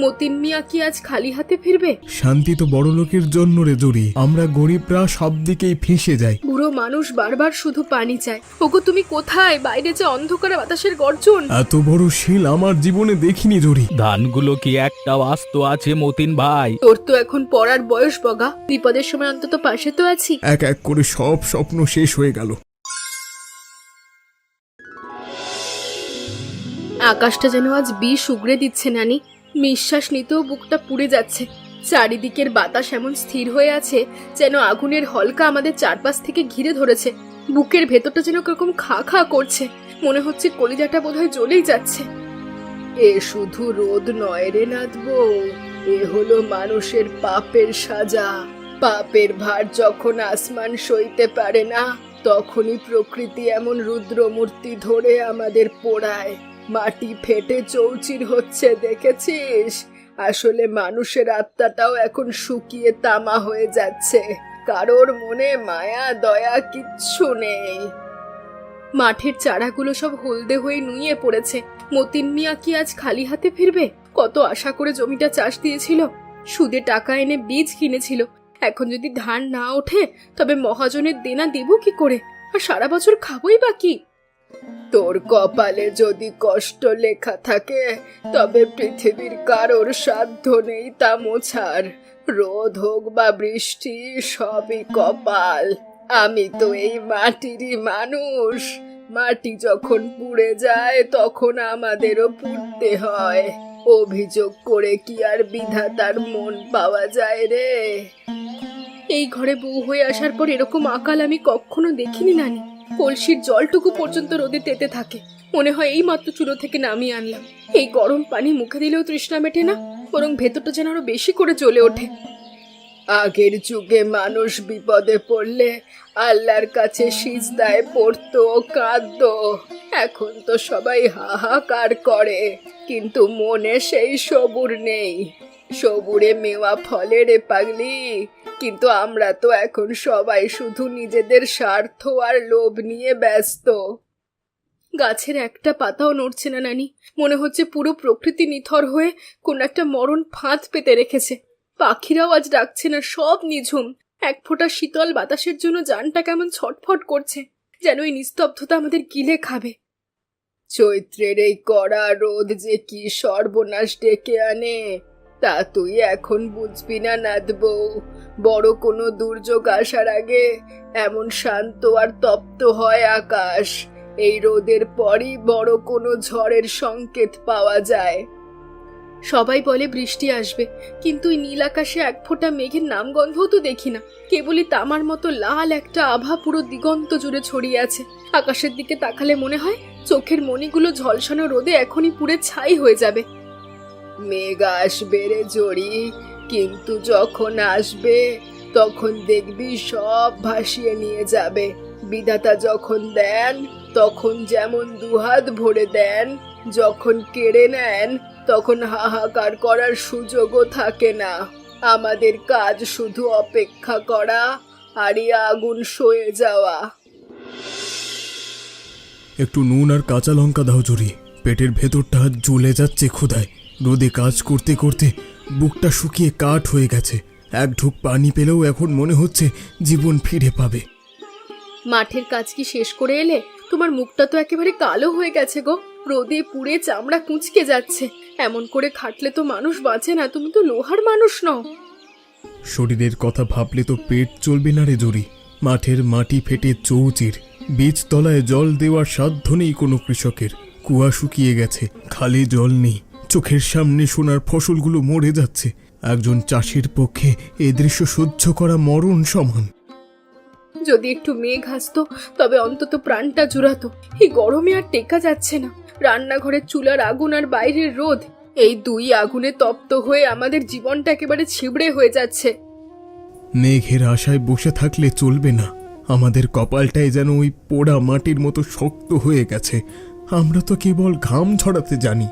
মতিন মিয়া কি আজ খালি হাতে ফিরবে? শান্তি তো বড় লোকের জন্য রে জড়ি, আমরা গরিবরা সব দিকেই ফেঁসে যাই। বুড়ো মানুষ বারবার শুধু পানি চায়। ওগো তুমি কোথায়? বাইরে যে অন্ধকারে বাতাসের গর্জন। এত বড় শিল আমার জীবনে দেখিনি জড়ি। ধানগুলো কি একটাও আস্ত আছে মতিন ভাই? তোর তো এখন পড়ার বয়স বগা, বিপদের সময় অন্তত পাশে তো আছি। এক এক করে সব স্বপ্ন শেষ হয়ে গেল। আকাশটা যেন আজ বিষ উগড়ে দিচ্ছে নানি। নিঃশ্বাস নিতেও বুকটা পুড়ে যাচ্ছে। চারিদিকের বাতাস এমন স্থির হয়ে আছে যেন আগুনের হলকা আমাদের চারপাশ থেকে ঘিরে ধরেছে। বুকের ভেতরটা যেন কিরকম খা খা করছে। মনে হচ্ছে কলিজাটা বোধহয় জ্বলেই যাচ্ছে। এ শুধু রোদ নয় রে নাথবো, এ হলো মানুষের পাপের সাজা। পাপের ভার যখন আসমান সইতে পারে না, তখনই প্রকৃতি এমন রুদ্রমূর্তি ধরে আমাদের পোড়ায়। মাটি ফেটে চৌচির হচ্ছে, দেখেছিস? আসলে মানুষের আত্মাটাও এখন শুকিয়ে তামা হয়ে যাচ্ছে। কারোর মনে মায়া দয়া কিচ্ছু নেই। মাঠের চারাগুলো সব হলদে হয়ে নুয়ে পড়েছে। মতিন মিয়া কি আজ খালি হাতে ফিরবে? কত আশা করে জমিটা চাষ দিয়েছিল, সুদে টাকা এনে বীজ কিনেছিল। এখন যদি ধান না ওঠে তবে মহাজনের দেনা দেব কি করে? আর সারা বছর খাবোই বা কি? তোর কপালে যদি কষ্ট লেখা থাকে তবে পৃথিবীর কারোর সাধ্য নেই তা মোছার। রোদ হোক বা বৃষ্টি, সবই কপাল। আমি তো এই মাটিরই মানুষ। মাটি যখন পুড়ে যায় তখন আমাদেরও পুড়তে হয়। অভিযোগ করে কি আর বিধাতার মন পাওয়া যায় রে? এই ঘরে বউ হয়ে আসার পর এরকম আকাল আমি কখনো দেখিনি নানি। কলসির জলটুকু পর্যন্ত রোদে তেতে থাকে। মনে হয় এই মাত্র চুলো থেকে নামিয়ে আনলাম। এই গরম পানি মুখে দিলেও তৃষ্ণা মেটে না, বরং ভেতরটা যেন আরো বেশি করে জ্বলে ওঠে। আগের যুগে মানুষ বিপদে পড়লে আল্লাহর কাছে সিজদায় পড়তো, কাঁদতো। এখন তো সবাই হাহাকার করে, কিন্তু মনে সেই সবুর নেই। সবুরে মেওয়া ফলে রে পাগলি। কিন্তু আমরা তো এখন সবাই শুধু নিজেদের স্বার্থ আর লোভ নিয়ে ব্যস্ত। গাছের একটা পাতাও নড়ছে না নানি। মনে হচ্ছে পুরো প্রকৃতি নিথর হয়ে কোন একটা মরণ ফাঁদ পেতে রেখেছে। পাখিরাও আজ ডাকছে না, সব নিঝুম। এক ফোঁটা শীতল বাতাসের জন্য জানটা কেমন ছটফট করছে, যেন এই নিস্তব্ধতা আমাদের গিলে খাবে। চৈত্রের এই কড়া রোদ যে কি সর্বনাশ ডেকে আনে তা তুই এখন বুঝবি না নাদবো। বড় কোনো দুর্যোগ আসার আগে এমন শান্ত আর তপ্ত হয় আকাশ। এই রোদের পরই বড় কোনো ঝড়ের সংকেত পাওয়া যায়। সবাই বলে বৃষ্টি আসবে, কিন্তু এই নীল আকাশে এক ফোঁটা মেঘের নামগন্ধও তো দেখি না। কেবলই তামার মতো লাল একটা আভা পুরো দিগন্ত জুড়ে ছড়িয়ে আছে। আকাশের দিকে তাকালে মনে হয় চোখের মণিগুলো ঝলসানো রোদে এখনই পুড়ে ছাই হয়ে যাবে। মেঘ আসবে রে জড়ি, কিন্তু যখন আসবে তখন দেখবি সব ভাসিয়ে নিয়ে যাবে। বিধাতা যখন দেন তখন যেমন দুহাত ভরে দেন, যখন কেড়ে নেন তখন হাহাকার করার সুযোগও থাকে না। আমাদের কাজ শুধু অপেক্ষা করা আর এই আগুন সয়ে যাওয়া। একটু নুন আর কাঁচা লঙ্কা দাও জড়ি, পেটের ভেতরটা জ্বলে যাচ্ছে ক্ষুধায়। রোদে কাজ করতে করতে বুকটা শুকিয়ে কাঠ হয়ে গেছে। এক ঢুক পানি পেলেও এখন মনে হচ্ছে জীবন ফিরে পাবে। মাঠের কাজ কি শেষ করে এলে? তোমার মুখটা তো একেবারে কালো হয়ে গেছে গো। রোদে পুড়ে চামড়া কুঁচকে যাচ্ছে। এমন করে খাটলে তো মানুষ বাঁচে না। তুমি তো লোহার মানুষ নও। শরীরের কথা ভাবলে তো পেট চলবে না রে জড়ি। মাঠের মাটি ফেটে চৌচির, বীজ তলায় জল দেওয়ার সাধ্য নেই কোনো কৃষকের। কুয়া শুকিয়ে গেছে, খালে জল নেই। চোখের সামনে সোনার ফসলগুলো মরে যাচ্ছে। একজন চাষির পক্ষে এ দৃশ্য সহ্য করা মরণ সমান। যদি একটু মেঘ আসতো তবে অন্তত প্রাণটা জুড়াতো। এই গরমে আর টেকা যাচ্ছে না। রান্নাঘরের চুলার আগুন আর বাইরের রোদ, এই দুই আগুনে তপ্ত হয়ে আমাদের জীবনটা একেবারে ছিবড়ে হয়ে যাচ্ছে। মেঘের আশায় বসে থাকলে চলবে না। আমাদের কপালটাই যেন ওই পোড়া মাটির মতো শক্ত হয়ে গেছে। আমরা তো কেবল ঘাম ঝরাতে জানি।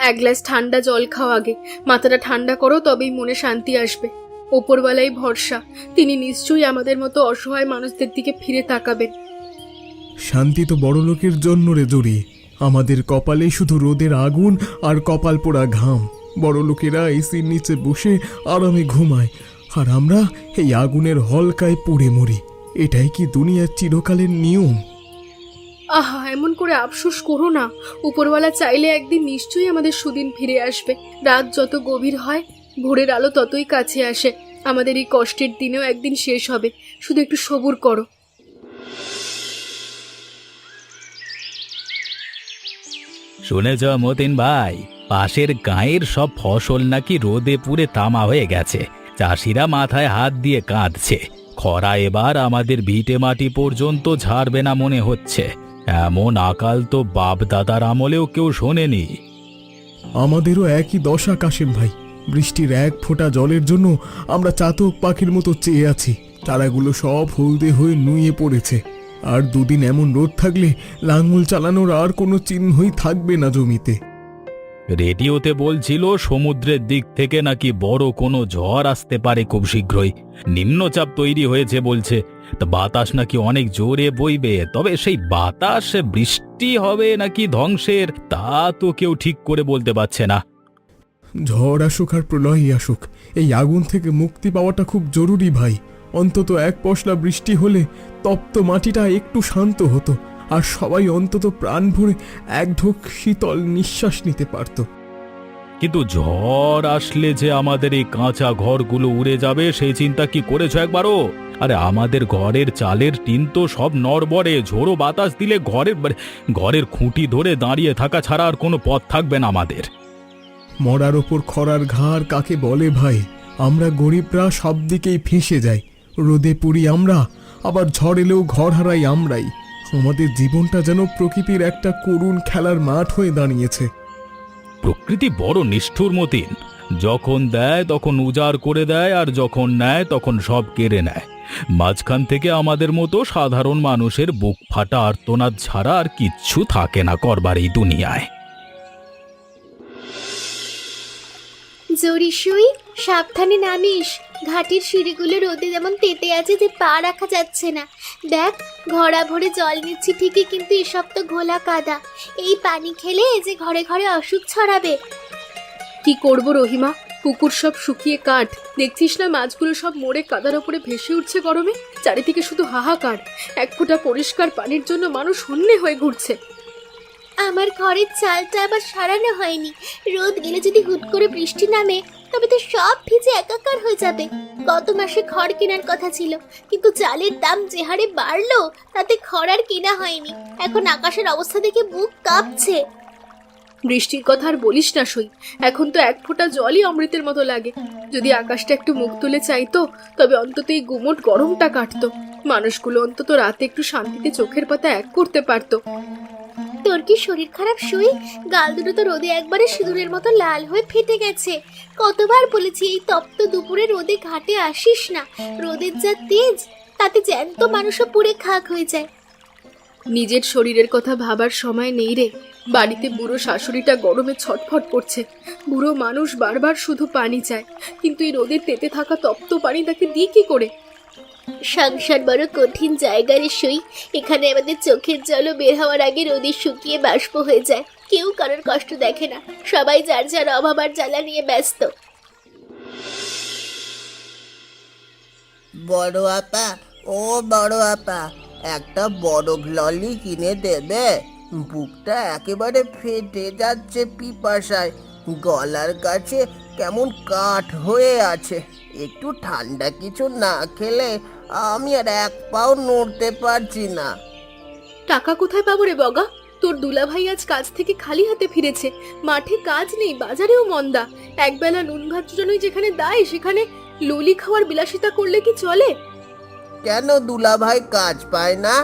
এক গ্লাস ঠান্ডা জল খাও আগে। মাথাটা ঠান্ডা করো, তবেই মনে শান্তি আসবে। ওপরওয়ালাই ভরসা, তিনি নিশ্চয়ই আমাদের মতো অসহায় মানুষদের দিকে ফিরে তাকাবেন। শান্তি তো বড় লোকের জন্য রে জড়ি। আমাদের কপালে শুধু রোদের আগুন আর কপাল পোড়া ঘাম। বড় লোকেরা এসির নিচে বসে আরামে ঘুমায়, আর আমরা এই আগুনের হলকায় পুড়ে মরি। এটাই কি দুনিয়ার চিরকালের নিয়ম? আহা, এমন করে আফসোস করো না। উপরওয়ালা চাইলে একদিন নিশ্চয়ই আমাদের সুদিন ফিরে আসবে। রাত যত গভীর হয়, ভোরের আলো ততই কাছে আসে। আমাদের এই কষ্টের দিনেও একদিন শেষ হবে, শুধু একটু সবুর করো। শুনেছ মতিন ভাই, পাশের গাঁয়ের সব ফসল নাকি রোদে পুড়ে তামা হয়ে গেছে। চাষিরা মাথায় হাত দিয়ে কাঁদছে। খরা এবার আমাদের ভিটে মাটি পর্যন্ত ঝাড়বে না মনে হচ্ছে। এমন আকাল তো বাপ দাদার আমলেও কেউ শোনেনি। আমাদেরও একই দশা কাশেম ভাই। বৃষ্টির এক ফোঁটা জলের জন্য আমরা চাতক পাখির মতো চেয়ে আছি। চারাগুলো সব হলদে হয়ে নুয়ে পড়েছে। আর দুদিন এমন রোদ থাকলে লাঙল চালানোর আর কোনো চিহ্নই থাকবে না জমিতে। রেডিওতে বলছিল সমুদ্রের দিক থেকে নাকি বড় কোনো ঝড় আসতে পারে খুব শীঘ্রই। নিম্নচাপ তৈরি হয়েছে বলছে। তা বাতাস নাকি অনেক জোরে বইবে, তবে সেই বাতাস বৃষ্টি হবে নাকি ধ্বংসের তা তো কেউ ঠিক করে বলতে পারছে না। ঝড় আসুক আর প্রলয়ই আসুক, এই আগুন থেকে মুক্তি পাওয়াটা খুব জরুরি ভাই। অন্তত এক পশলা বৃষ্টি হলে তপ্ত মাটিটা একটু শান্ত হতো, আর সবাই অন্তত প্রাণ ভরে এক ঢোক শীতল নিঃশ্বাস নিতে পারত। কিন্তু ঝড় আসলে যে আমাদের এই কাঁচা ঘরগুলো উড়ে যাবে সেই চিন্তা কি করেছো একবারও? আরে আমাদের ঘরের চালের টিন তো সব নড়বড়ে। ঝোড়ো বাতাস দিলে ঘরের খুঁটি ধরে দাঁড়িয়ে থাকা ছাড়া আর কোনো পথ থাকবে না আমাদের। মরার ওপর খরার ঘাড় কাকে বলে ভাই? আমরা গরিবরা সব দিকেই ফেঁসে যাই। রোদে পুড়ি আমরা, আবার ঝড় এলেও ঘর হারাই আমরাই। আমাদের জীবনটা যেন প্রকৃতির একটা করুণ খেলার মাঠ হয়ে দাঁড়িয়েছে। প্রকৃতি বড় নিষ্ঠুর মতিন। যখন দেয় তখন উজাড় করে দেয়, আর যখন নেয় তখন সব কেড়ে নেয়। মাঝখান থেকে আমাদের মতো সাধারণ মানুষের বুক ফাটা আর্তনাদ ছাড়া আর কিচ্ছু থাকে না করবার এই দুনিয়ায়। জরিসুই, সাবধানে নামিস। ঘাটির সিঁড়িগুলো রোদে যেমন তেতে আছে যে পা রাখা যাচ্ছে না। দেখ, ঘড়া ভরে জল নিচ্ছি ঠিকই, কিন্তু এসব তো ঘোলা কাদা। এই পানি খেলে যে ঘরে ঘরে অসুখ ছড়াবে। কি করব রহিমা, পুকুর সব শুকিয়ে কাঠ। দেখছিস না মাছগুলো সব মরে কাদার ওপরে ভেসে উঠছে গরমে। চারিদিকে শুধু হাহাকার। এক ফোঁটা পরিষ্কার পানির জন্য মানুষ হন্যে হয়ে ঘুরছে। আমার ঘরের চালটা আবার সারানো হয়নি। রোদ গেলে যদি হুট করে বৃষ্টি নামে, তবে তো সব ভিজে একাকার হয়ে যাবে। গত মাসে খড় কেনার কথা ছিল, কিন্তু চালের দাম যে হারে বাড়লো তাতে খড় আর কেনা হয়নি। এখন আকাশের অবস্থা দেখে বুক কাঁপছে। বৃষ্টির কথা আর বলিস না সই। এখন তো এক ফোঁটা জলই অমৃতের মতো লাগে। যদি আকাশটা একটু মুখ তুলে চাইতো, তবে অন্তত এই গুমোট গরমটা কাটতো। মানুষগুলো অন্তত রাতে একটু শান্তিতে চোখের পাতা এক করতে পারতো। তোর কি শরীর খারাপ সই? গাল দুটো তো রোদে একবারে সিঁদুরের মতো লাল হয়ে ফেটে গেছে। কতবার বলেছি এই তপ্ত দুপুরে রোদে ঘাটে আসিস না। রোদের যা তেজ, তাতে জ্যান্ত মানুষও পুড়ে খাক হয়ে যায়। নিজের শরীরের কথা ভাবার সময় নেই রে। বাড়িতে বুড়ো শাশুড়িটা গরমে ছটফট করছে। বুড়ো মানুষ বারবার শুধু পানি চায়, কিন্তু এই রোদে তেতে থাকা তপ্ত পানি তাকে দিই কি করে? সংসার বড় কঠিন জায়গা রে সই। এখানে আমাদের চোখের জলও বের হওয়ার আগে রোদে শুকিয়ে বাষ্প হয়ে যায়। কেউ কারোর কষ্ট দেখে না, সবাই যার যার অভাব আর জ্বালা নিয়ে ব্যস্ত। বড় আপা, ও বড় আপা, একটা বড় ললি কিনে দেবে? বুকটা একেবারে ফেটে যাচ্ছে পিপাসায়। গলার কাছে কেমন কাঠ হয়ে আছে। একটু ঠান্ডা কিছু না খেলে আমি আর এক পাও নড়তে পারছি না। টাকা কোথায় পাবো রে বগা? তোর দুলাভাই আজ কাজ থেকে খালি হাতে ফিরেছে। মাঠে কাজ নেই, বাজারেও মন্দা। একবেলা নুন ভাত জন্যই যেখানে দায়, সেখানে ললি খাওয়ার বিলাসিতা করলে কি চলে? কেন দুলাভাই কাজ পায় না?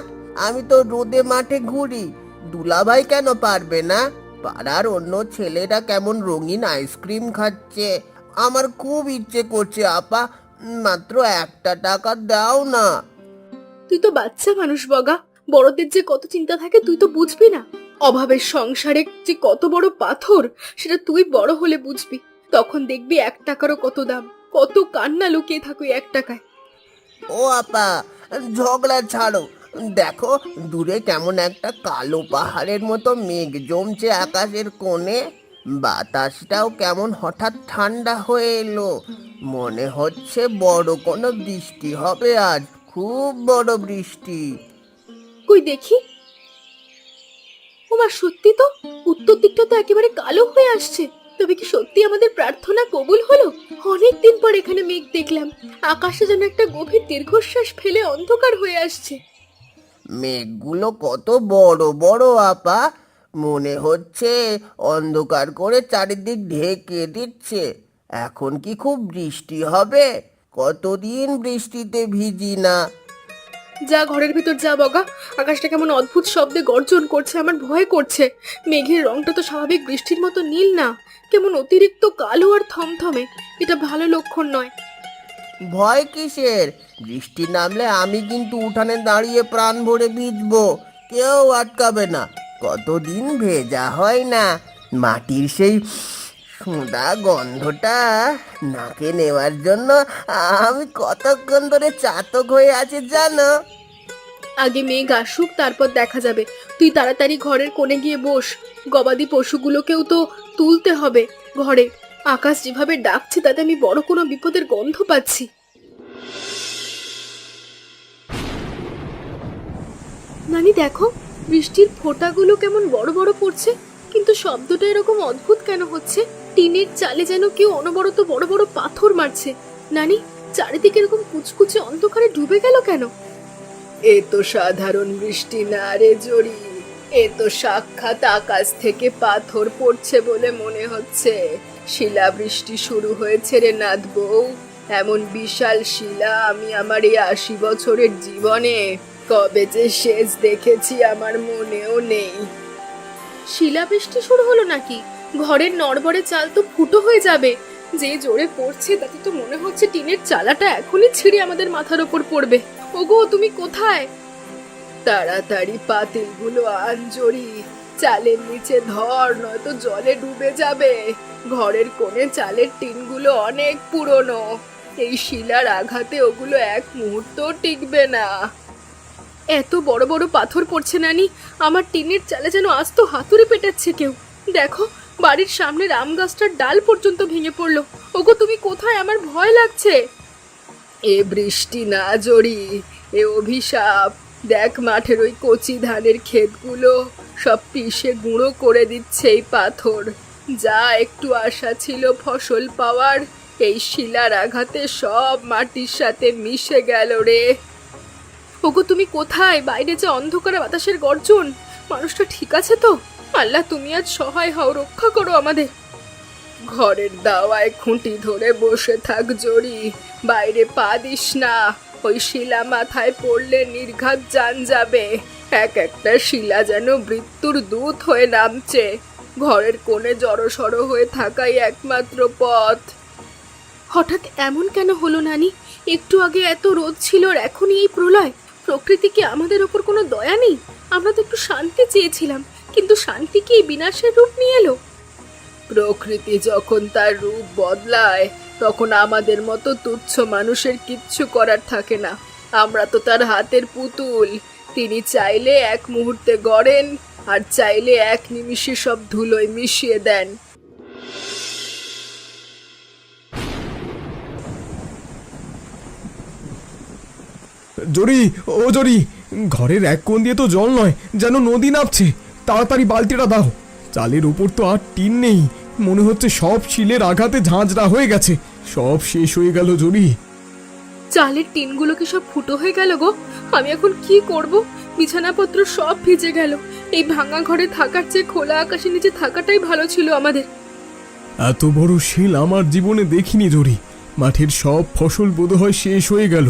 আমি তো রোদে মাঠে ঘুরি। দুলাভাই কেন পারবে না? পাড়ার অন্য ছেলেরা কেমন রঙিন আইসক্রিম খাচ্ছে। আমার খুব ইচ্ছে করছে আপা, মাত্র 1 টাকা দাও না। তুই তো বাচ্চা মানুষ বগা। বড়দের যে কত চিন্তা থাকে তুই তো বুঝবি না। অভাবের সংসারে যে কত বড় পাথর, সেটা তুই বড় হলে বুঝবি। তখন দেখবি 1 টাকারও কত দাম, কত কান্না লুকিয়ে থাকো 1 টাকায়। ও আপা, ঝগড়া ছাড়ো। দেখো দূরে কেমন একটা কালো পাহাড়ের মতো মেঘ জমছে আকাশের কোণে। বাতাসটাও কেমন হঠাৎ ঠান্ডা হয়ে এলো। মনে হচ্ছে বড় কোনো বৃষ্টি হবে আজ, খুব বড় বৃষ্টি। কই দেখি। ওমা, সত্যি তো, উত্তর দিকটা তো একেবারে কালো হয়ে আসছে। তবে কি সত্যি আমাদের প্রার্থনা কবুল হলো? অনেকদিন পর এখানে মেঘ দেখলাম। আকাশে যেন একটা গভীর দীর্ঘশ্বাস ফেলে অন্ধকার হয়ে আসছে। মেঘগুলো কত বড় বড় আপা, মনে হচ্ছে অন্ধকার করে চারিদিক ঢেকে দিচ্ছে। এখন কি খুব বৃষ্টি হবে? কতদিন বৃষ্টিতে ভিজি না। যা, ঘরের ভিতর যা বগা। আকাশটা কেমন অদ্ভুত শব্দে গর্জন করছে, আমার ভয় করছে। মেঘের রংটা তো স্বাভাবিক বৃষ্টির মতো নীল না, কেমন অতিরিক্ত কালো আর থমথমে। এটা ভালো লক্ষণ নয়। ভয় কিসের? বৃষ্টি নামলে আমি কিন্তু উঠানে দাঁড়িয়ে প্রাণ ভরে ভিজবো, কেউ আটকাবে না। কতদিন ভেজা হয় না, মাটির সেই সোঁদা গন্ধটা নাকে নেওয়ার জন্য আমি কতক্ষণ ধরে চাতক হয়ে আছি জানো। আগে মেঘ আসুক, তারপর দেখা যাবে। তুই তাড়াতাড়ি ঘরের কোণে গিয়ে বস। গবাদি পশুগুলোকেও তো তুলতে হবে ঘরে। আকাশ যেভাবে ডাকছে তাতে আমি বড় কোনো বিপদের গন্ধ পাচ্ছি। নানি দেখো, বৃষ্টির ফোঁটাগুলো কেমন বড় বড় পড়ছে, কিন্তু শব্দটা এরকম অদ্ভুত কেন হচ্ছে? টিনের চালে যেন কেউ অনবরত বড় বড় পাথর মারছে। নানি, চারিদিকে এরকম কুচকুচে অন্ধকারে ডুবে গেল কেন? এ তো সাধারণ বৃষ্টি না রে জড়ি, এ তো সাক্ষাৎ আকাশ থেকে পাথর পড়ছে বলে মনে হচ্ছে। শিলাবৃষ্টি শুরু হয়েছে রে নাথ বউ। এমন বিশাল শিলা আমি আমার এই ৮০ বছরের জীবনে কবে যে শেষ দেখেছি আমার মনেও নেই। শিলাবৃষ্টি শুরু হলো নাকি? ঘরের নড়বড়ে চাল তো ফুটো হয়ে যাবে। যে জোরে পড়ছে তাতে তো মনে হচ্ছে টিনের চালাটা এখনই ছিঁড়ে আমাদের মাথার ওপর পড়বে। ওগো, তুমি কোথায়? তাড়াতাড়ি পাতিলগুলো আন জড়ি, চালের নিচে ধর, নয়তো জলে ডুবে যাবে। ঘরের কোণে চালের টিনগুলো অনেক পুরনো, এই শিলার আঘাতে ওগুলো এক মুহূর্ত টিকবে না। এত বড় বড় পাথর পড়ছে নানি, আমার টিনের চালে যেন আস্ত হাতুড়ি পেটাচ্ছে কেউ। দেখো, বাড়ির সামনের আম গাছটার ডাল পর্যন্ত ভেঙে পড়লো। ওগো, তুমি কোথায়? আমার ভয় লাগছে। এ বৃষ্টি না জড়ি, এ অভিশাপ। দেখ, মাঠের ওই কচি ধানের ক্ষেতগুলো সব পিষে গুঁড়ো করে দিচ্ছে এই পাথর। যা একটু আশা ছিল ফসল পাওয়ার, এই শিলার আঘাতে সব মাটির সাথে মিশে গেল রে। ওগো, তুমি কোথায়? বাইরে যে অন্ধকারে বাতাসের গর্জন। মানুষটা ঠিক আছে তো? আল্লাহ, তুমি আজ সহায় হও, রক্ষা করো আমাদের। ঘরের দাওয়ায় খুঁটি ধরে বসে থাক জড়ি, বাইরে পা দিস না। ওই শিলা মাথায় পড়লে নির্ঘাত জান যাবে। এক একটা শিলা যেন মৃত্যুর দূত হয়ে নামছে। ঘরের কোণে জড়সড় হয়ে থাকাই একমাত্র পথ। হঠাৎ এমন কেন হলো নানি? একটু আগে এত রোদ ছিল আর এখনই এই প্রলয়। প্রকৃতি কি আমাদের ওপর কোনো দয়া নেই? আমরা তো একটু শান্তি চেয়েছিলাম, কিন্তু শান্তি কি বিনাশের রূপ নিয়ে এলো? প্রকৃতি যখন তার রূপ বদলায়, তখন আমাদের মতো তুচ্ছ মানুষের কিচ্ছু করার থাকে না। আমরা তো তার হাতের পুতুল। তিনি চাইলে এক মুহূর্তে গড়েন, আর চাইলে এক নিমিষে সব ধুলোয় মিশিয়ে দেন। জরি, ও জরি, ঘরের এক কোণ দিয়ে তো জল নয়, যেন নদী নামছে। তাড়াতাড়ি বালতিটা দাও। চালের উপর তো আর টিন নেই, মনে হচ্ছে সব শিলের আঘাতে ঝাঁঝরা হয়ে গেছে। সব শেষ হয়ে গেল জরি। চালের টিনগুলো কি সব ফুটো হয়ে গেল গো? আমি এখন কি করব? বিছানাপত্র সব ভিজে গেল। এই ভাঙা ঘরে থাকার চেয়ে খোলা আকাশের নিচে থাকাটাই ভালো ছিল আমাদের। এত বড় শিল আমার জীবনে দেখিনি জরি। মাঠের সব ফসল বোধহয় শেষ হয়ে গেল।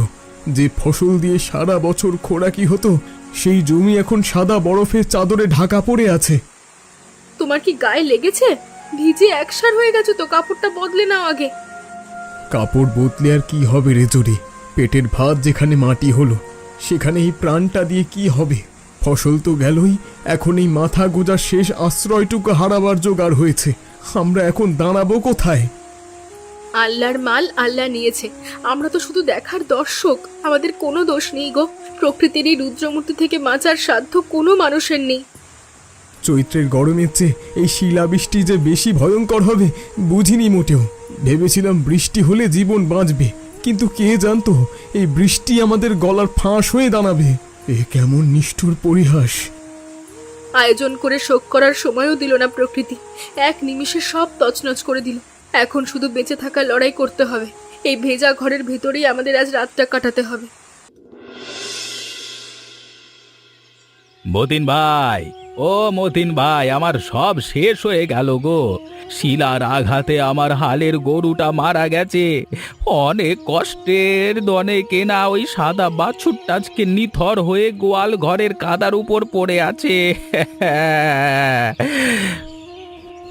যে ফসল দিয়ে সারা বছর খোরাকি হতো, সেই জমি এখন সাদা বরফের চাদরে ঢাকা পড়ে আছে। তোমার কি গায়ে লেগেছে? ভিজে একসার হয়ে গেছে তো, কাপড়টা বদলে নাও আগে। কাপড় বদলে আর কি হবে রে জরি? পেটের ভাত যেখানে মাটি হলো, সেখানে এই প্রাণটা দিয়ে কি হবে? ফসল তো গেলই, এখন এই মাথা গোজার শেষ আশ্রয়টুকু হারাবার জোগাড় হয়েছে। আমরা এখন দাঁড়াবো কোথায়? আল্লাহর মাল আল্লাহ নিয়েছে, আমরা তো শুধু দেখার দর্শক। আমাদের কোনো দোষ নেই গো। প্রকৃতির এই রুদ্রমূর্তি থেকে বাঁচার সাধ্য কোনো মানুষের নেই। চৈত্রের গরমের চেয়ে এই শিলাবৃষ্টি যে বেশি ভয়ঙ্কর হবে বুঝিনি মোটেও। ভেবেছিলাম বৃষ্টি হলে জীবন বাঁচবে, কিন্তু কে জানতো এই বৃষ্টি আমাদের গলার ফাঁস হয়ে দাঁড়াবে। এ কেমন নিষ্ঠুর পরিহাস! আয়োজন করে শোক করার সময়ও দিল না প্রকৃতি, এক নিমিষে সব তছনছ করে দিল। এখন শুধু বেঁচে থাকার লড়াই করতে হবে। এই ভেজা ঘরের ভেতরেই আমাদের আজ রাতটা কাটাতে হবে। মতিন ভাই, ও মতিন ভাই, আমার সব শেষ হয়ে গেল গো। শিলার আঘাতে আমার হালের গরুটা মারা গেছে। অনেক কষ্টের দনে কেনা ওই সাদা বাছুরটা আজকে নিথর হয়ে গোয়াল ঘরের কাদার উপর পড়ে আছে।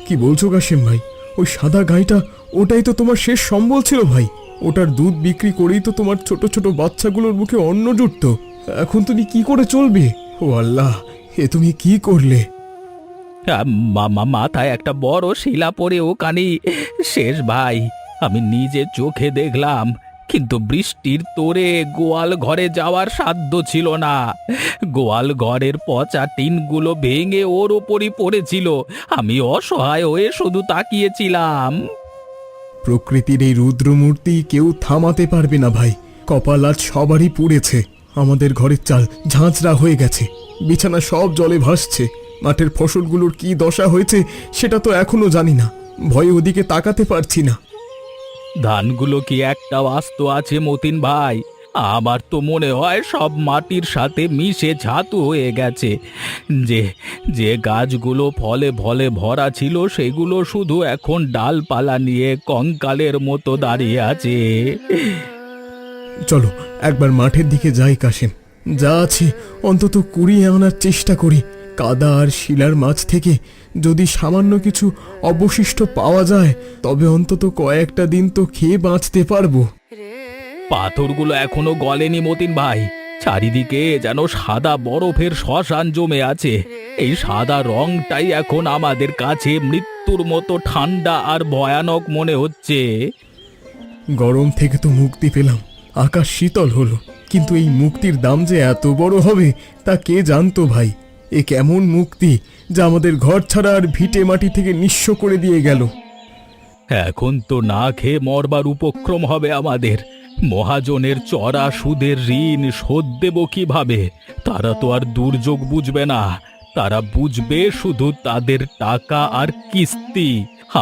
কি বলছো কাশিম ভাই? ওই সাদা গাইটা, ওটাই তো তোমার শেষ সম্বল ছিল ভাই। ওটার দুধ বিক্রি করেই তো তোমার ছোট ছোট বাচ্চাগুলোর মুখে অন্ন জুটত। এখন তুমি কি করে চলবে? ও আল্লাহ, এ তুমি কি করলে? মাথায় একটা বড় শিলা পড়ে ওখানে শেষ ভাই। আমি নিজে চোখে দেখলাম, কিন্তু বৃষ্টির তোরে গোয়াল ঘরে যাওয়ার সাধ্য ছিল না। গোয়াল ঘরের পচা টিনগুলো ভেঙে ওর ওপরই পড়েছিল। আমি অসহায় হয়ে শুধু তাকিয়েছিলাম। প্রকৃতির এই রুদ্রমূর্তি কেউ থামাতে পারবে না ভাই। কপাল আজ সবারই পুড়েছে। আমাদের ঘরের চাল ঝাঁঝরা হয়ে গেছে, বিছানা সব জলে ভাসছে। মাঠের ফসলগুলোর কি দশা হয়েছে সেটা তো এখনো জানি না। ভয়ে ওদিকে তাকাতে পারছি না। ধানগুলো কি একটা আস্ত আছে মতিন ভাই? আমার তো মনে হয় সব মাটির সাথে মিশে ছাতু হয়ে গেছে। যে যে গাছগুলো ফলে ফলে ভরা ছিল সেগুলো শুধু এখন ডালপালা নিয়ে কঙ্কালের মতো দাঁড়িয়ে আছে। চলো একবার মাঠের দিকে যাই কাশিম। যা আছে অন্তত কুড়িয়ে আনার চেষ্টা করি। কাদা আর শিলার মাছ থেকে যদি সামান্য কিছু অবশিষ্ট পাওয়া যায় তবে অন্তত কয়েকটা দিন তো খেয়ে বাঁচতে পারবো। পাথরগুলো এখনো গলেনি মতিন ভাই। চারিদিকে যেন সাদা বরফের শ্মশান জমে আছে। এই সাদা রংটাই এখন আমাদের কাছে মৃত্যুর মতো ঠান্ডা আর ভয়ানক মনে হচ্ছে। গরম থেকে তো মুক্তি পেলাম, আকাশ শীতল হলো, কিন্তু এই মুক্তির দাম যে এত বড় হবে তা কে জানতো ভাই? এ কেমন মুক্তি যা আমাদের ঘর ছাড়া আর ভিটে মাটি থেকে নিঃস্ব করে দিয়ে গেল। এখন তো না খেয়ে মরবার উপক্রম হবে আমাদের। মহাজনের চড়া সুদের ঋণ শোধ দেব কিভাবে? তারা তো আর দুর্যোগ বুঝবে না, তারা বুঝবে শুধু তাদের টাকা আর কিস্তি।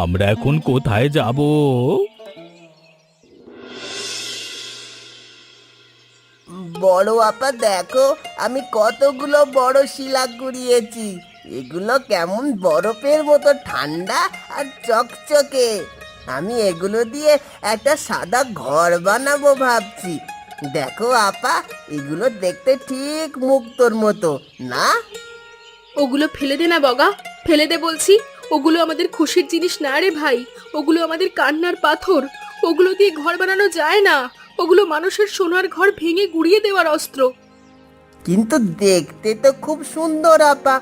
আমরা এখন কোথায় যাব? বড় আপা দেখো, আমি কতগুলো বড় শিলা কুড়িয়েছি। এগুলো কেমন বরফের মতো ঠান্ডা আর চকচকে। আমি এগুলো দিয়ে একটা সাদা ঘর বানাবো ভাবছি। দেখো আপা, এগুলো দেখতে ঠিক মুক্তোর মতো না? ওগুলো ফেলে দে না বগা, ফেলে দে বলছি। ওগুলো আমাদের খুশির জিনিস না রে ভাই, ওগুলো আমাদের কান্নার পাথর। ওগুলো দিয়ে ঘর বানানো যায় না। ওগুলো মানুষের সোনার ঘর ভেঙে গুড়িয়ে দেওয়ার অস্ত্র। কিন্তু দেখতে তো খুব সুন্দর আপা।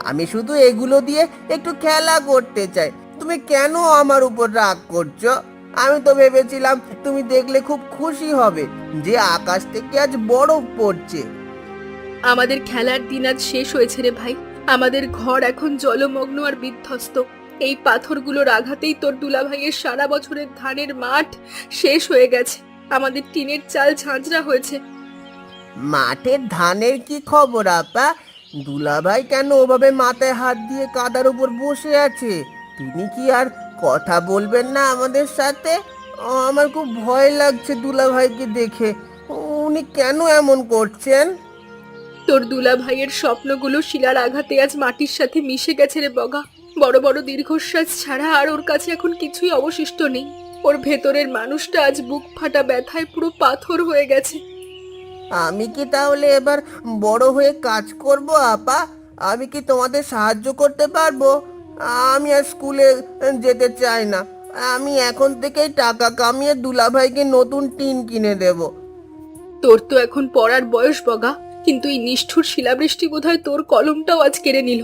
আমি শুধু এগুলো দিয়ে একটু খেলা করতে চাই। তুমি কেন আমার উপর রাগ করছো? আমি তো ভেবেছিলাম তুমি দেখলে খুব খুশি হবে যে আকাশ থেকে আজ বরফ পড়ছে। আমাদের খেলার দিন আজ শেষ হয়েছে রে ভাই। আমাদের ঘর এখন জলমগ্ন আর বিধ্বস্ত। এই পাথরগুলোর আঘাতেই তোর দুলাভাইয়ের সারা বছরের ধানের মাঠ শেষ হয়ে গেছে। আমাদের টিনের চাল ঝাঁঝরা হয়েছে। মাঠের ধানের কি খবর আপা? দুলাভাই কেন ওভাবে মাথায় হাত দিয়ে কাদার উপর বসে আছে? তিনি কি আর কথা বলবেন না আমাদের সাথে? আমার খুব ভয় লাগছে দুলাভাইকে দেখে। উনি কেন এমন করছেন? তোর দুলাভাইয়ের স্বপ্নগুলো শিলার আঘাতে আজ মাটির সাথে মিশে গেছে রে বগা। বড় বড় দীর্ঘশ্বাস ছাড়া আর ওর কাছে এখন কিছুই অবশিষ্ট নেই। ওর ভেতরের মানুষটা আজ বুক ফাটা ব্যথায় পুরো পাথর হয়ে গেছে। আমি কি তাহলে এবার বড় হয়ে কাজ করব আপা? আমি কি তোমাদের সাহায্য করতে পারবো? আমি আর স্কুলে যেতে চাই না। আমি এখন থেকেই টাকা কামিয়ে দুলাভাইকে নতুন টিন কিনে দেব। তোর তো এখন পড়ার বয়স বগা, কিন্তু এই নিষ্ঠুর শিলাবৃষ্টি বোধহয় তোর কলমটাও আজ কেড়ে নিল।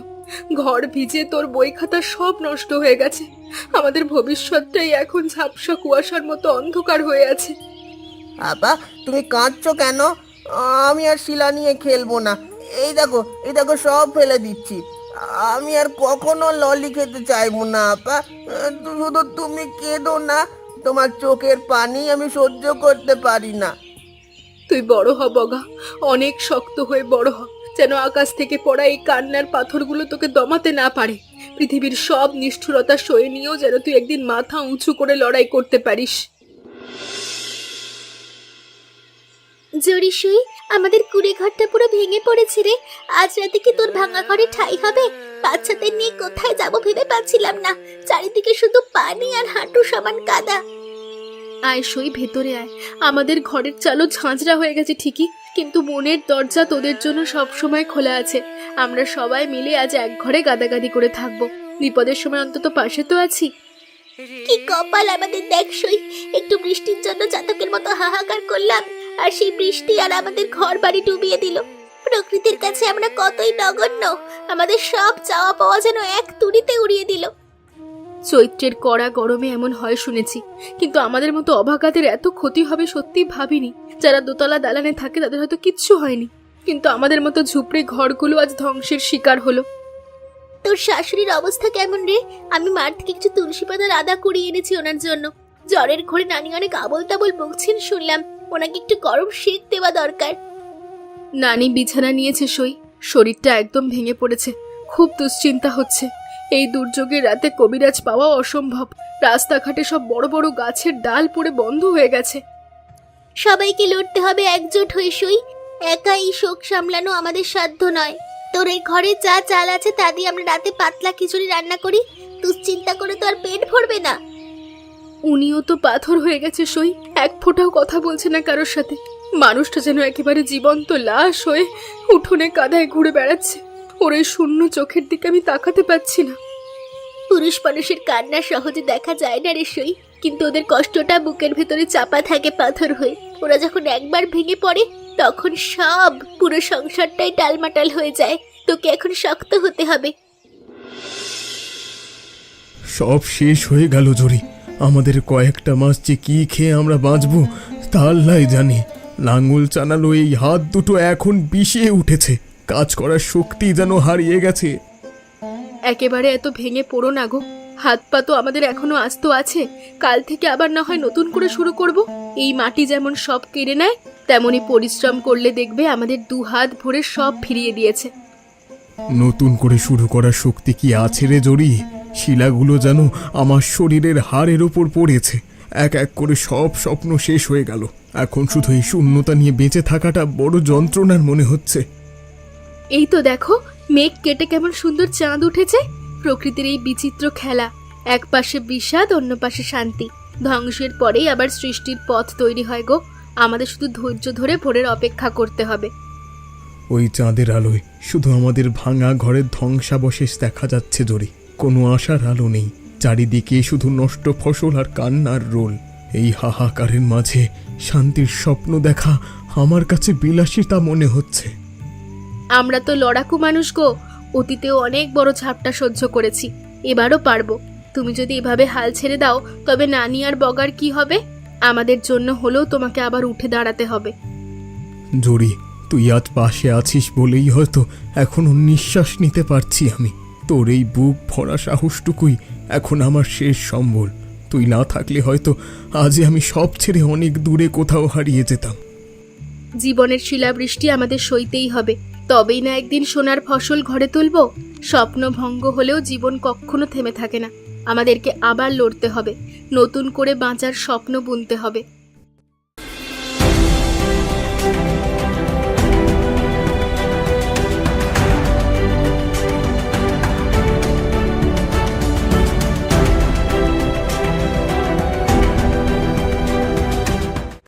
ঘর ভিজে তোর বই খাতা সব নষ্ট হয়ে গেছে। আমাদের ভবিষ্যৎটাই এখন ঝাপসা কুয়াশার মতো অন্ধকার হয়ে আছে। আপা, তুমি কাঁদছো কেন? আমি আর শিলা নিয়ে খেলবো না। এই দেখো সব ফেলে দিচ্ছি। আমি আর কখনো ললি খেতে চাইবো না আপা। শুধু তুমি কেঁদো না, তোমার চোখের পানি আমি সহ্য করতে পারি না। তুই বড় হ বগা, অনেক শক্ত হয়ে বড় হ, যেন আকাশ থেকে পড়া এই কান্নার পাথরগুলো তোকে দমাতে না পারে। পৃথিবীর সব নিষ্ঠুরতা সয়ে নিয়েও যেন তুই একদিন মাথা উঁচু করে লড়াই করতে পারিস। জরিসুই, আমাদের কুড়ে ঘরটা পুরো ভেঙে পড়েছে রে। আজ রাতে কি তোর ভাঙা ঘরে ঠাঁই হবে? বাচ্চাদের নিয়ে কোথায় যাব ভেবে পাচ্ছিলাম না। চারিদিকে শুধু পানি আর হাঁটু সমান কাদা। আয় সই, ভেতরে আয়। আমাদের ঘরের চালও ঝাঁঝরা হয়ে গেছে ঠিকই, কিন্তু মনের দরজা তোদের জন্য সব সময় খোলা আছে। আমরা সবাই মিলে আজ এক ঘরে গাদাগাদি করে থাকবো। বিপদের সময় অন্তত পাশে তো আছি। কি কপাল আমাদের, দেখ সই, একটু বৃষ্টির জন্য চাতকের মতো হাহাকার করলাম, আর সেই বৃষ্টি আর আমাদের ঘর বাড়ি ডুবিয়ে দিল। প্রকৃতির কাছে আমরা কতই নগণ্য, আমাদের সব চাওয়া পাওয়া যেন এক তুড়িতে উড়িয়ে দিল। চৈত্রের কড়া গরমে এমন হয় শুনেছি, কিন্তু আমাদের মতো অভাগাদের এত ক্ষতি হবে সত্যি ভাবিনি। যারা দোতলা দালানে থাকে তাদের হয়তো কিচ্ছু হয়নি, কিন্তু আমাদের মতো ঝুপড়ে ঘরগুলো আজ ধ্বংসের শিকার হলো। তোর শাশুড়ির অবস্থা কেমন রে? আমি মাঠ থেকে কিছু তুলসী পাতার আদা কুড়িয়ে এনেছি ওনার জন্য। জ্বরের ঘরে নানি অনেক আবল তাবল বকছেন শুনলাম, ওনাকে একটু গরম সেক দেওয়া দরকার। নানি বিছানা নিয়েছে সই, শরীরটা একদম ভেঙে পড়েছে। খুব দুশ্চিন্তা হচ্ছে। এই দুর্যোগের রাতে কবিরাজ পাওয়া অসম্ভব। রাস্তাঘাটে সব বড় বড় গাছের ডাল পড়ে বন্ধ হয়ে গেছে। সবাইকে লড়তে হবে একজোট হয়ে সই। একা এই শোক সামলানো আমাদের সাধ্য নয়। তোর এই ঘরে যা চাল আছে তা দিয়ে আমরা রাতে পাতলা খিচুড়ি রান্না করি। দুশ্চিন্তা করে তো আর পেট ভরবে না। উনিও তো পাথর হয়ে গেছে সই, এক ফোঁটাও কথা বলছে না কারোর সাথে। মানুষটা যেন একেবারে জীবন্ত লাশ হয়ে উঠোনে কাঁধায় ঘুরে বেড়াচ্ছে। ওর এই শূন্য চোখের দিকে আমি তাকাতে পাচ্ছি না। পুরুষ মানুষের কান্না সহজে দেখা যায় না রে সই, কিন্তু ওদের কষ্টটা বুকের ভেতরে চাপা থাকে পাথর হয়ে। ওরা যখন একবার ভেঙে পড়ে তখন সব পুরো সংসারটাই টালমাটাল হয়ে যায়। তোকে এখন শক্ত হতে হবে। সব শেষ হয়ে গেল জরি। আমাদের কয়েকটা মাস যে কি খেয়ে আমরা বাঁচবো তা আল্লাহ জানে। লাঙল চানালো এই হাত দুটো এখন বিষিয়ে উঠেছে, কাজ করার শক্তি যেন হারিয়ে গেছে। একেবারে এত ভেঙে পড়ো না গো। হাত পা তো আমাদের এখনো আস্ত আছে। কাল থেকে আবার না হয় নতুন করে শুরু করব। এই মাটি যেমন সব কেড়ে নেয়, তেমনি পরিশ্রম করলে দেখবে আমাদের দু হাত ভরে সব ফিরিয়ে দিয়েছে। নতুন করে শুরু করার শক্তি কি আছে রে জরি? শিলাগুলো যেন আমার শরীরের হাড়ের ওপর পড়েছে। এক এক করে সব স্বপ্ন শেষ হয়ে গেল। এখন শুধু এই শূন্যতা নিয়ে বেঁচে থাকাটা বড় যন্ত্রণার মনে হচ্ছে। এই তো দেখো, মেঘ কেটে কেমন সুন্দর চাঁদ উঠেছে। প্রকৃতির এই বিচিত্র খেলা, এক পাশে বিষাদ, অন্য পাশে শান্তি। ধ্বংসের পরেই আবার সৃষ্টির পথ তৈরি হয় গো। আমাদের শুধু ধৈর্য ধরে ভোরের অপেক্ষা করতে হবে। ওই চাঁদের আলোয় শুধু আমাদের ভাঙা ঘরের ধ্বংসাবশেষ দেখা যাচ্ছে জরি। কোনো আশার আলো নেই। চারিদিকে শুধু নষ্ট ফসল আর কান্নার রোল। এই হাহাকারের মাঝে শান্তির স্বপ্ন দেখা আমার কাছে বিলাসিতা মনে হচ্ছে। আমরা তো লড়াকু মানুষ গো। অতীতেও অনেক বড় ঝাপটা সহ্য করেছি, এবারও পারবো। তুমি যদি এভাবে হাল ছেড়ে দাও তবে নানি আর বগার কি হবে? আমাদের জন্য হলেও তোমাকে আবার উঠে দাঁড়াতে হবে। জরি, তুই আজ পাশে আছিস বলেই হয়তো এখনো নিঃশ্বাস নিতে পারছি আমি। তোর এই বুক ভরা সাহসটুকুই এখন আমার শেষ সম্বল। তুই না থাকলে হয়তো আজ আমি সব ছেড়ে অনেক দূরে কোথাও হারিয়ে যেতাম। জীবনের শিলাবৃষ্টি আমাদের সইতেই হবে, তবেই না একদিন সোনার ফসল ঘরে তুলব। স্বপ্ন ভঙ্গ হলেও জীবন কখনো থেমে থাকে না। আমাদেরকে আবার লড়তে হবে, নতুন করে বাঁচার স্বপ্ন বুনতে হবে।